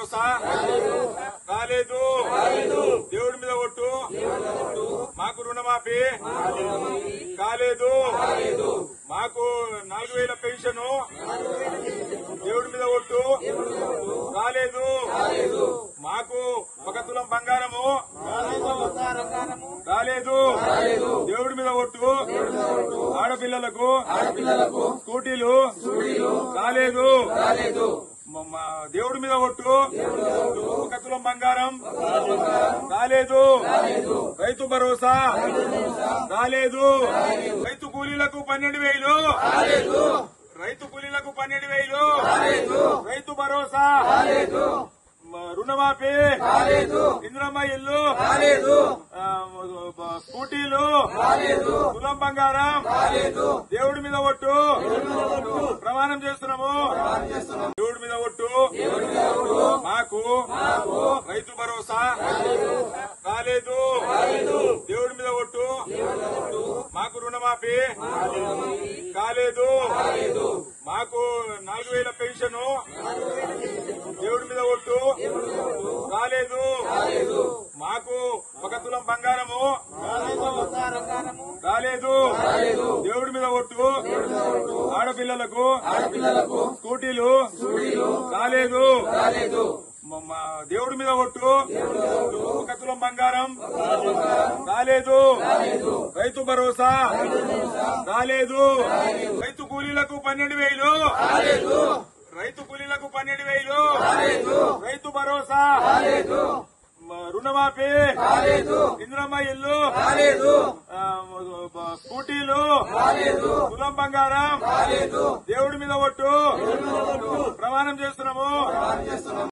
భరోసా రాలేదు, దేవుడి మీద ఒట్టు, మాకు రుణమాఫీ కాలేదు, మాకు 4000 పెన్షన్, దేవుడి మీద ఒట్టు రాలేదు, మాకు 1 తులం బంగారము రాలేదు, దేవుడి మీద ఒట్టు, ఆడపిల్లలకు స్కూటీలు రాలేదు, దేవుడి మీద ఒట్టు, 1 తులం బంగారం రాలేదు, రైతు భరోసా రాలేదు, రైతు కూలీలకు 12,000, రైతు కూలీలకు 12,000, రైతు భరోసా రుణమాఫీ ఇందిరమ్మ ఇల్లు స్కూటీలు తులం బంగారం దేవుడి మీద ఒట్టు ప్రమాణం చేస్తున్నాము, దేవుడి మీద ఒట్టు, మాకు రైతు భరోసా రాలేదు, దేవుడి మీద ఒట్టు, మాకు రుణమాఫీ కాలేదు, మాకు 4000 పెన్షన్, దేవుడి మీద ఒట్టు రాలేదు, మాకు 1 తులం బంగారము రాలేదు, దేవుడి మీద ఒట్టు, ఆడపిల్లలకు స్కూటీలు రాలేదు, దేవుడి మీద ఒట్టు, 1 తులం బంగారం రాలేదు, రైతు భరోసా రాలేదు, రైతు కూలీలకు 12,000, రైతు కూలీలకు 12,000, రైతు భరోసా రుణమాఫీ ఇందిరమ్మ ఇల్లు స్కూటీలు తులం బంగారం దేవుడి మీద ఒట్టు ప్రమాణం చేస్తున్నాము.